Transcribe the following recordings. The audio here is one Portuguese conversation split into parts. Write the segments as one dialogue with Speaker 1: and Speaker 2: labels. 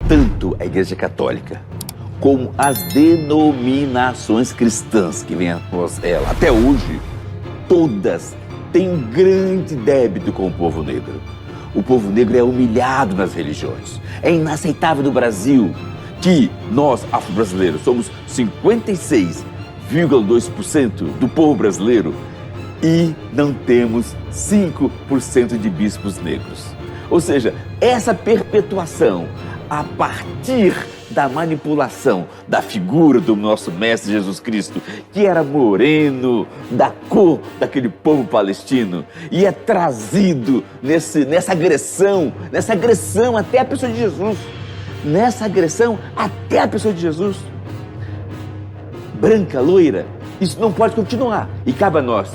Speaker 1: tanto a Igreja Católica como as denominações cristãs que vêm após ela, até hoje, todas têm um grande débito com o povo negro. O povo negro é humilhado nas religiões. É inaceitável no Brasil que nós, afro-brasileiros, somos 56,2% do povo brasileiro e não temos 5% de bispos negros. Ou seja, essa perpetuação a partir da manipulação da figura do nosso Mestre Jesus Cristo, que era moreno, da cor daquele povo palestino, e é trazido nessa agressão até a pessoa de Jesus. Nessa agressão até a pessoa de Jesus. Branca, loira, isso não pode continuar. E cabe a nós,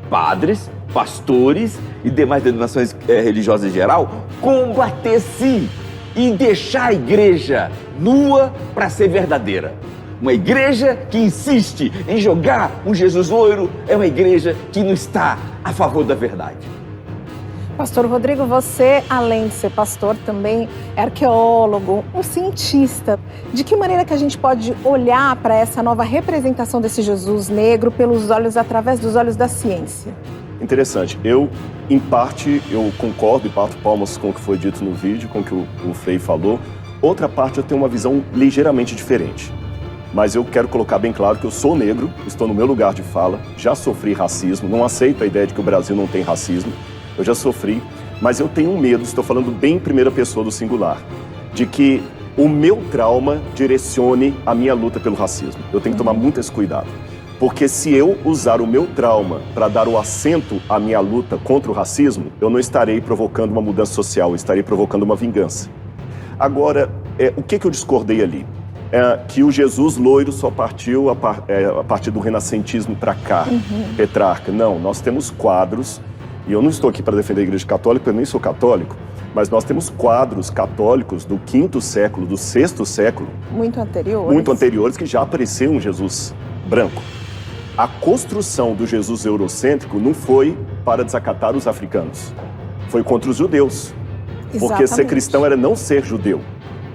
Speaker 1: padres, pastores e demais denominações religiosas em geral, combater sim e deixar a igreja nua para ser verdadeira. Uma igreja que insiste em jogar um Jesus loiro é uma igreja que não está a favor da verdade.
Speaker 2: Pastor Rodrigo, você, além de ser pastor, também é arqueólogo, um cientista. De que maneira que a gente pode olhar para essa nova representação desse Jesus negro através dos olhos da ciência?
Speaker 3: Interessante. Eu, em parte, eu concordo e bato palmas com o que foi dito no vídeo, com o que o Frei falou. Outra parte, eu tenho uma visão ligeiramente diferente. Mas eu quero colocar bem claro que eu sou negro, estou no meu lugar de fala, já sofri racismo, não aceito a ideia de que o Brasil não tem racismo. Eu já sofri, mas eu tenho um medo, estou falando bem em primeira pessoa do singular, de que o meu trauma direcione a minha luta pelo racismo. Eu tenho que tomar muito esse cuidado. Porque se eu usar o meu trauma para dar o assento à minha luta contra o racismo, eu não estarei provocando uma mudança social, eu estarei provocando uma vingança. Agora, o que eu discordei ali? Que o Jesus loiro só partiu a partir do renascentismo para cá, Petrarca. Não, nós temos quadros, e eu não estou aqui para defender a Igreja Católica, eu nem sou católico, mas nós temos quadros católicos do 5º século, do 6º século. Muito anteriores, que já apareceu um Jesus branco. A construção do Jesus eurocêntrico não foi para desacatar os africanos, foi contra os judeus. Exatamente. Porque ser cristão era não ser judeu.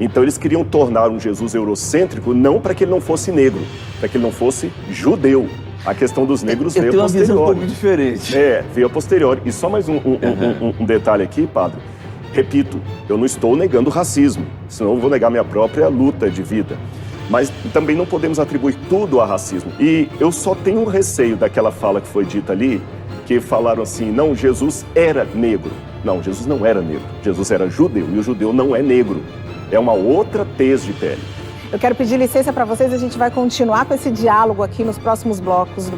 Speaker 3: Então eles queriam tornar um Jesus eurocêntrico não para que ele não fosse negro, para que ele não fosse judeu. A questão dos negros veio a posteriori. Eu tenho uma visão um pouco diferente. Veio a posteriori. E só mais um detalhe aqui, padre. Repito, eu não estou negando o racismo, senão eu vou negar minha própria luta de vida. Mas também não podemos atribuir tudo a racismo. E eu só tenho um receio daquela fala que foi dita ali, que falaram assim, não, Jesus era negro. Não, Jesus não era negro. Jesus era judeu, e o judeu não é negro. É uma outra tez de pele.
Speaker 2: Eu quero pedir licença para vocês, a gente vai continuar com esse diálogo aqui nos próximos blocos.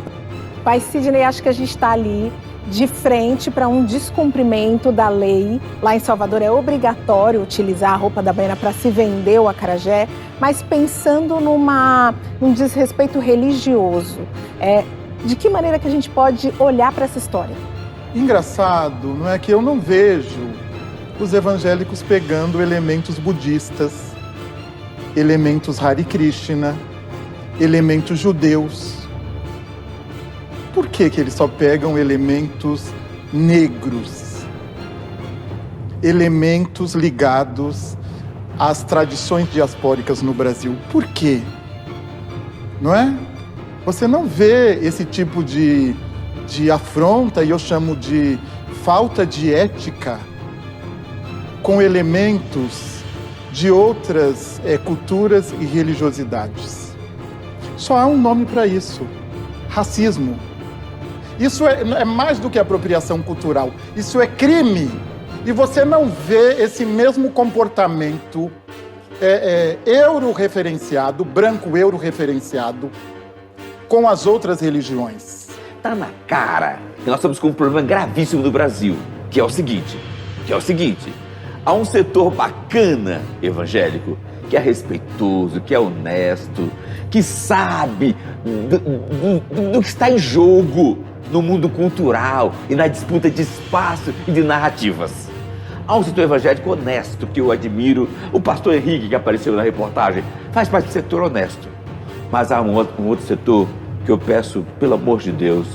Speaker 2: Pai Sidney, acho que a gente está ali de frente para um descumprimento da lei. Lá em Salvador é obrigatório utilizar a roupa da baiana para se vender o acarajé, mas pensando num desrespeito religioso. De que maneira que a gente pode olhar para essa história?
Speaker 4: Engraçado, não é que eu não vejo os evangélicos pegando elementos budistas, elementos Hare Krishna, elementos judeus. Por que eles só pegam elementos negros? Elementos ligados às tradições diaspóricas no Brasil. Por quê? Não é? Você não vê esse tipo de afronta, e eu chamo de falta de ética, com elementos de outras culturas e religiosidades. Só há um nome para isso: racismo. Isso é mais do que apropriação cultural, isso é crime. E você não vê esse mesmo comportamento euro-referenciado, branco euro-referenciado, com as outras religiões.
Speaker 1: Tá na cara que nós estamos com um problema gravíssimo no Brasil, que é o seguinte, há um setor bacana evangélico, que é respeitoso, que é honesto, que sabe do que está em jogo no mundo cultural e na disputa de espaço e de narrativas. Há um setor evangélico honesto que eu admiro. O pastor Henrique, que apareceu na reportagem, faz parte do setor honesto. Mas há um outro setor que eu peço, pelo amor de Deus,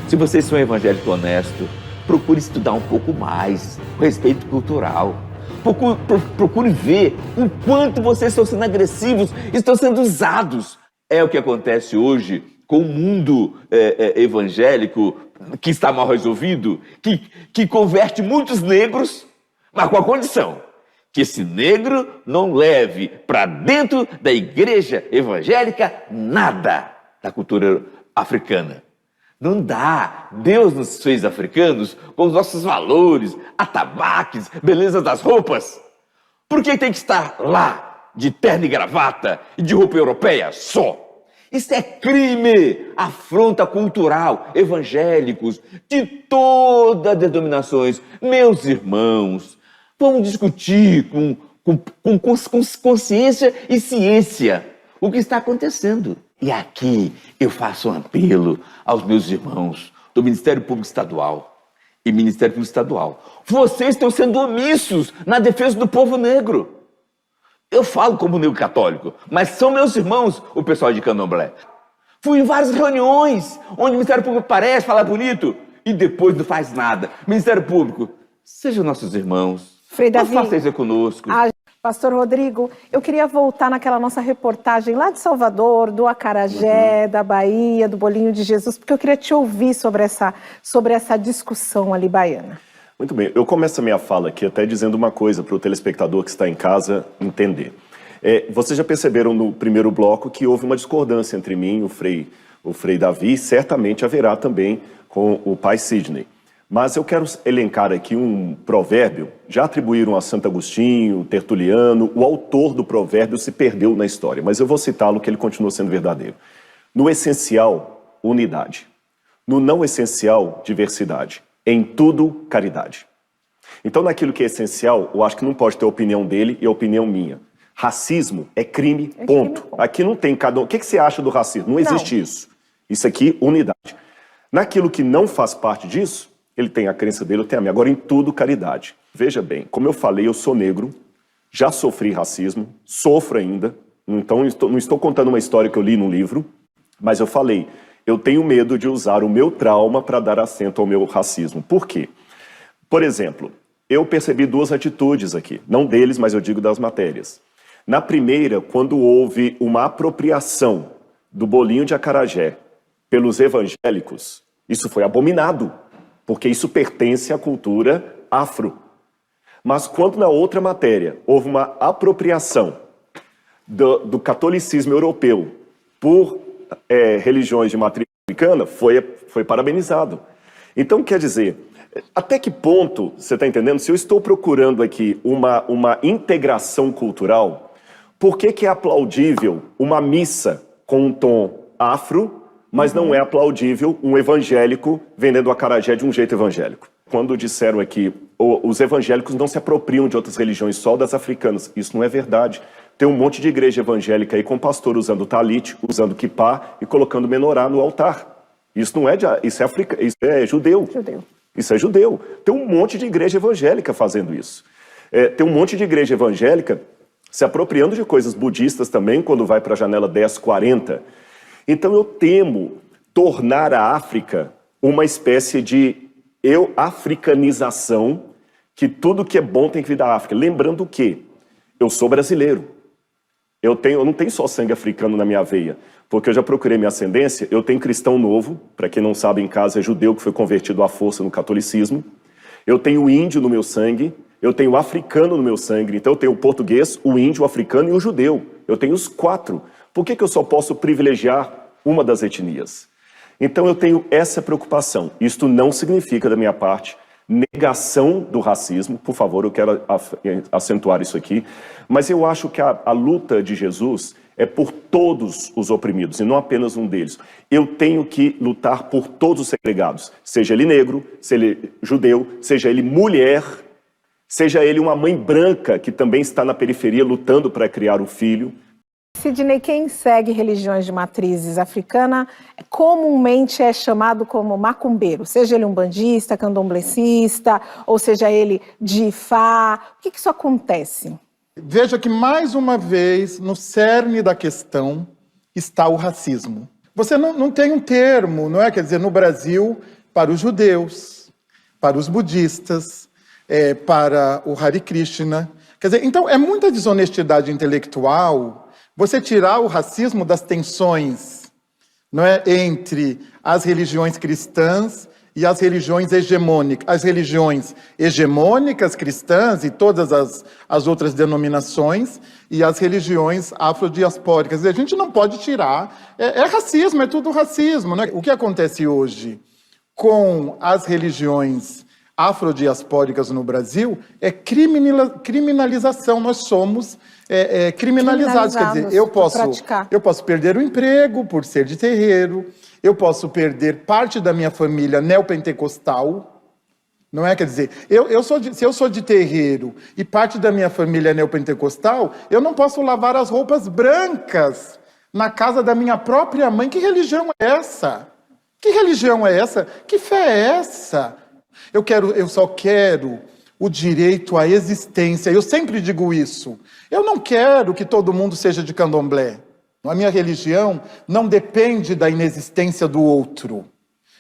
Speaker 1: se vocês são evangélico honesto, procure estudar um pouco mais o respeito cultural. Procure ver o quanto vocês estão sendo agressivos, estão sendo usados. É o que acontece hoje com o mundo evangélico que está mal resolvido, que converte muitos negros, mas com a condição que esse negro não leve para dentro da igreja evangélica nada da cultura africana. Não dá. Deus nos fez africanos com os nossos valores, atabaques, beleza das roupas. Por que tem que estar lá de terno e gravata e de roupa europeia só? Isso é crime, afronta cultural, evangélicos de todas as denominações. Meus irmãos, vamos discutir com consciência e ciência o que está acontecendo. E aqui eu faço um apelo aos meus irmãos do Ministério Público Estadual e Ministério Público Estadual. Vocês estão sendo omissos na defesa do povo negro. Eu falo como negro católico, mas são meus irmãos, o pessoal de Candomblé. Fui em várias reuniões onde o Ministério Público parece falar bonito e depois não faz nada. Ministério Público, sejam nossos irmãos.
Speaker 2: Frei Davi,
Speaker 1: não faça isso conosco.
Speaker 2: Pastor Rodrigo, eu queria voltar naquela nossa reportagem lá de Salvador, do acarajé, da Bahia, do bolinho de Jesus, porque eu queria te ouvir sobre essa discussão ali baiana.
Speaker 3: Muito bem, eu começo a minha fala aqui até dizendo uma coisa para o telespectador que está em casa entender. Vocês já perceberam no primeiro bloco que houve uma discordância entre mim e o Frei Davi, e certamente haverá também com o pai Sidney. Mas eu quero elencar aqui um provérbio, já atribuíram a Santo Agostinho, Tertuliano, o autor do provérbio se perdeu na história, mas eu vou citá-lo que ele continua sendo verdadeiro. No essencial, unidade. No não essencial, diversidade. Em tudo, caridade. Então, naquilo que é essencial, eu acho que não pode ter a opinião dele e a opinião minha. Racismo é crime, ponto. Aqui não tem cada um. O que você acha do racismo? Não existe isso. Isso aqui, unidade. Naquilo que não faz parte disso, ele tem a crença dele, eu tenho a minha. Agora, em tudo, caridade. Veja bem, como eu falei, eu sou negro, já sofri racismo, sofro ainda. Então, não estou contando uma história que eu li num livro, mas eu falei, eu tenho medo de usar o meu trauma para dar assento ao meu racismo. Por quê? Por exemplo, eu percebi duas atitudes aqui, não deles, mas eu digo das matérias. Na primeira, quando houve uma apropriação do bolinho de acarajé pelos evangélicos, isso foi abominado, porque isso pertence à cultura afro. Mas quando na outra matéria houve uma apropriação do catolicismo europeu por religiões de matriz africana, foi parabenizado. Então, quer dizer, até que ponto, você está entendendo? Se eu estou procurando aqui uma integração cultural, por que é aplaudível uma missa com um tom afro, mas não é aplaudível um evangélico vendendo acarajé de um jeito evangélico? Quando disseram aqui, os evangélicos não se apropriam de outras religiões, só das africanas. Isso não é verdade. Tem um monte de igreja evangélica aí com pastor usando talit, usando kippah e colocando menorá no altar. Isso não é isso é judeu. Isso é judeu. Tem um monte de igreja evangélica fazendo isso. Tem um monte de igreja evangélica se apropriando de coisas budistas também, quando vai para a janela 1040. Então eu temo tornar a África uma espécie de africanização, que tudo que é bom tem que vir da África. Lembrando que eu sou brasileiro. Eu não tenho só sangue africano na minha veia, porque eu já procurei minha ascendência, eu tenho cristão novo, para quem não sabe em casa é judeu que foi convertido à força no catolicismo, eu tenho índio no meu sangue, eu tenho africano no meu sangue, então eu tenho o português, o índio, o africano e o judeu. Eu tenho os 4. Por que eu só posso privilegiar uma das etnias? Então eu tenho essa preocupação. Isto não significa, da minha parte, negação do racismo. Por favor, eu quero acentuar isso aqui. Mas eu acho que a luta de Jesus é por todos os oprimidos, e não apenas um deles. Eu tenho que lutar por todos os segregados. Seja ele negro, seja ele judeu, seja ele mulher, seja ele uma mãe branca que também está na periferia lutando para criar o filho.
Speaker 2: Sidney, quem segue religiões de matrizes africana comumente é chamado como macumbeiro, seja ele um bandista, candomblessista, ou seja ele de Ifá. O que isso acontece?
Speaker 4: Veja que, mais uma vez, no cerne da questão está o racismo. Você não tem um termo, não é? Quer dizer, no Brasil, para os judeus, para os budistas, para o Hare Krishna. Quer dizer, então é muita desonestidade intelectual você tirar o racismo das tensões, não é, entre as religiões cristãs e as religiões hegemônicas. As religiões hegemônicas cristãs e todas as outras denominações e as religiões afrodiaspóricas. A gente não pode tirar, é racismo, é tudo racismo, né? O que acontece hoje com as religiões afrodiaspóricas no Brasil é criminalização. Nós somos criminalizados. Quer dizer, eu posso perder o emprego por ser de terreiro, eu posso perder parte da minha família neopentecostal, não é? Quer dizer, se eu sou de terreiro e parte da minha família é neopentecostal, eu não posso lavar as roupas brancas na casa da minha própria mãe. Que religião é essa? Que religião é essa? Que fé é essa? Eu só quero o direito à existência. Eu sempre digo isso. Eu não quero que todo mundo seja de candomblé. A minha religião não depende da inexistência do outro.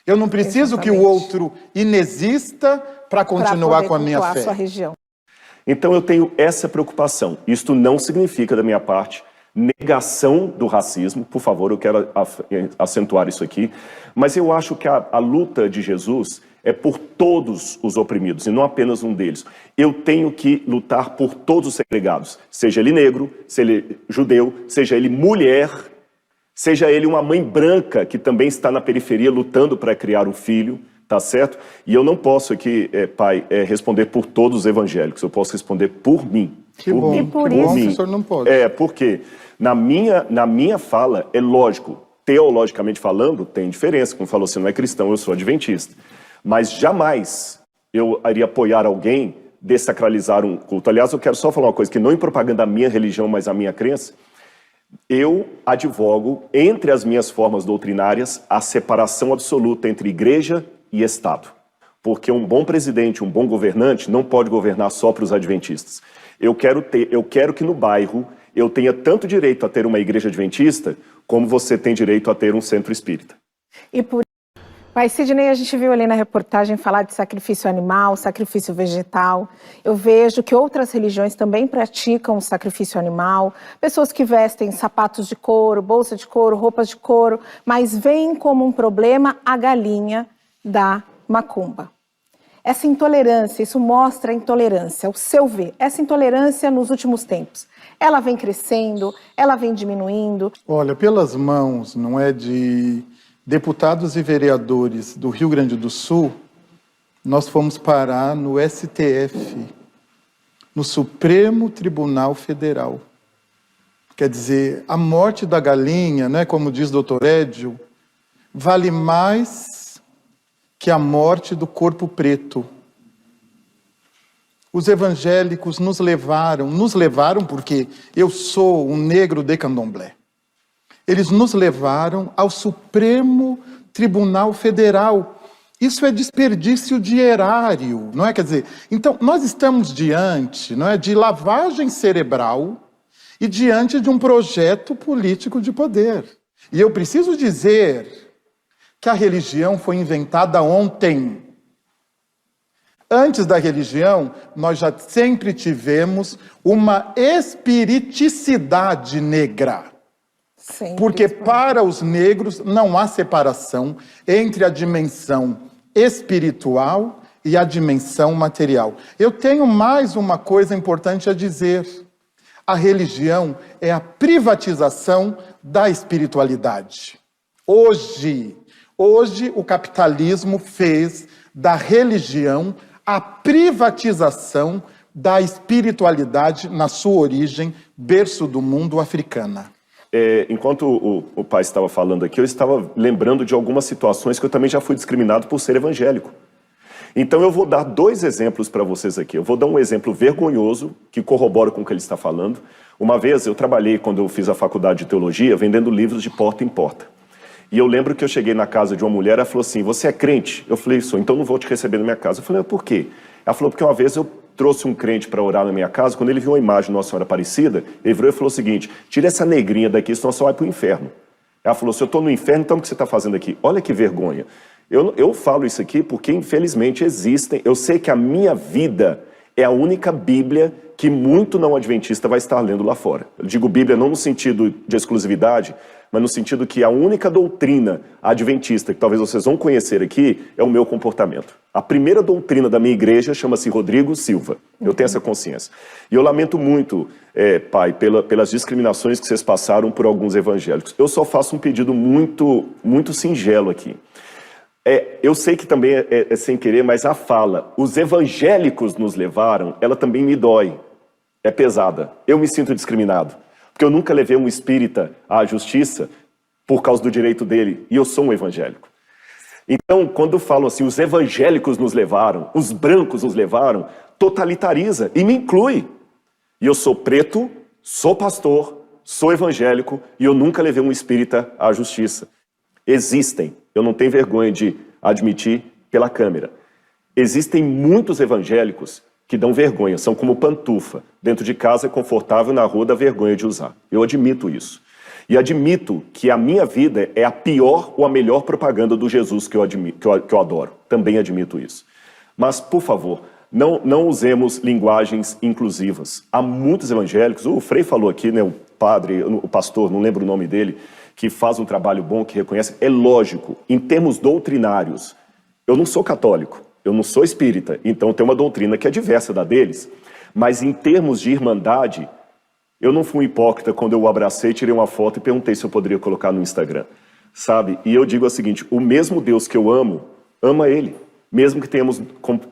Speaker 4: Eu não preciso que o outro inexista para continuar com a minha fé.
Speaker 2: Sua região.
Speaker 3: Então eu tenho essa preocupação. Isto não significa, da minha parte, negação do racismo. Por favor, eu quero acentuar isso aqui. Mas eu acho que a luta de Jesus é por todos os oprimidos, e não apenas um deles. Eu tenho que lutar por todos os segregados, seja ele negro, seja ele judeu, seja ele mulher, seja ele uma mãe branca que também está na periferia lutando para criar um filho, tá certo? E eu não posso aqui, pai, responder por todos os evangélicos, eu posso responder por mim.
Speaker 4: Que bom,
Speaker 2: e por
Speaker 4: que
Speaker 2: isso
Speaker 4: bom, o senhor não pode.
Speaker 3: Porque na minha fala, é lógico, teologicamente falando, tem diferença, como falou, você não é cristão, eu sou adventista. Mas jamais eu iria apoiar alguém desacralizar um culto. Aliás, eu quero só falar uma coisa, que não em propaganda da minha religião, mas a minha crença, eu advogo, entre as minhas formas doutrinárias, a separação absoluta entre igreja e Estado. Porque um bom presidente, um bom governante, não pode governar só para os adventistas. Eu quero que no bairro eu tenha tanto direito a ter uma igreja adventista, como você tem direito a ter um centro espírita.
Speaker 2: E por Mas, Sidney, a gente viu ali na reportagem falar de sacrifício animal, sacrifício vegetal. Eu vejo que outras religiões também praticam o sacrifício animal. Pessoas que vestem sapatos de couro, bolsa de couro, roupas de couro, mas veem como um problema a galinha da macumba. Essa intolerância, isso mostra a intolerância, o seu ver. Essa intolerância nos últimos tempos, ela vem crescendo, ela vem diminuindo?
Speaker 4: Olha, pelas mãos, não é, de deputados e vereadores do Rio Grande do Sul, nós fomos parar no STF, no Supremo Tribunal Federal. Quer dizer, a morte da galinha, né, como diz o Dr. Édio, vale mais que a morte do corpo preto. Os evangélicos nos levaram porque eu sou um negro de candomblé. Eles nos levaram ao Supremo Tribunal Federal. Isso é desperdício de erário, não é? Quer dizer, então nós estamos diante, não é, de lavagem cerebral e diante de um projeto político de poder. E eu preciso dizer que a religião foi inventada ontem. Antes da religião, nós já sempre tivemos uma espiriticidade negra.
Speaker 2: Sempre.
Speaker 4: Porque para os negros não há separação entre a dimensão espiritual e a dimensão material. Eu tenho mais uma coisa importante a dizer. A religião é a privatização da espiritualidade. Hoje o capitalismo fez da religião a privatização da espiritualidade na sua origem, berço do mundo, africana.
Speaker 3: Enquanto o pai estava falando aqui, eu estava lembrando de algumas situações que eu também já fui discriminado por ser evangélico. Então eu vou dar 2 exemplos para vocês aqui. Eu vou dar um exemplo vergonhoso, que corrobora com o que ele está falando. Uma vez eu trabalhei, quando eu fiz a faculdade de teologia, vendendo livros de porta em porta. E eu lembro que eu cheguei na casa de uma mulher, ela falou assim, você é crente? Eu falei, sou, então não vou te receber na minha casa. Eu falei, por quê? Ela falou, porque uma vez eu trouxe um crente para orar na minha casa, quando ele viu uma imagem de Nossa Senhora Aparecida, ele virou e falou o seguinte, tira essa negrinha daqui, senão você vai para o inferno. Ela falou, se eu estou no inferno, então o que você está fazendo aqui? Olha que vergonha. Eu falo isso aqui porque, infelizmente, existem... Eu sei que a minha vida é a única Bíblia que muito não adventista vai estar lendo lá fora. Eu digo Bíblia não no sentido de exclusividade, mas no sentido que a única doutrina adventista que talvez vocês vão conhecer aqui é o meu comportamento. A primeira doutrina da minha igreja chama-se Rodrigo Silva. Eu tenho essa consciência. E eu lamento muito, pai, pelas discriminações que vocês passaram por alguns evangélicos. Eu só faço um pedido muito singelo aqui. Eu sei que também é sem querer, mas a fala, os evangélicos nos levaram, ela também me dói. É pesada. Eu me sinto discriminado. Porque eu nunca levei um espírita à justiça por causa do direito dele. E eu sou um evangélico. Então, quando falam assim, os evangélicos nos levaram, os brancos nos levaram, totalitariza e me inclui. E eu sou preto, sou pastor, sou evangélico e eu nunca levei um espírita à justiça. Existem, eu não tenho vergonha de admitir pela câmera, existem muitos evangélicos que dão vergonha, são como pantufa. Dentro de casa é confortável, na rua dá vergonha de usar. Eu admito isso. E admito que a minha vida é a pior ou a melhor propaganda do Jesus que eu adoro. Também admito isso. Mas, por favor, não usemos linguagens inclusivas. Há muitos evangélicos, o Frei falou aqui, né, o pastor, não lembro o nome dele, que faz um trabalho bom, que reconhece. É lógico, em termos doutrinários, eu não sou católico, eu não sou espírita, então tem uma doutrina que é diversa da deles. Mas em termos de irmandade, eu não fui um hipócrita quando eu o abracei, tirei uma foto e perguntei se eu poderia colocar no Instagram. Sabe? E eu digo o seguinte, o mesmo Deus que eu amo, ama Ele. Mesmo que tenhamos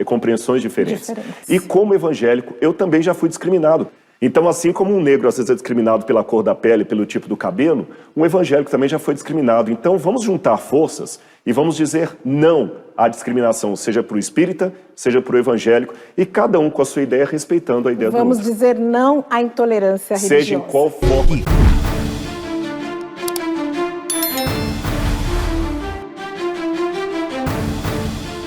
Speaker 3: compreensões diferentes. E como evangélico, eu também já fui discriminado. Então, assim como um negro às vezes é discriminado pela cor da pele, pelo tipo do cabelo, um evangélico também já foi discriminado. Então, vamos juntar forças e vamos dizer não à discriminação, seja para o espírita, seja para o evangélico, e cada um com a sua ideia, respeitando a ideia do outro.
Speaker 2: Vamos dizer não à intolerância religiosa.
Speaker 3: Seja em qual forma.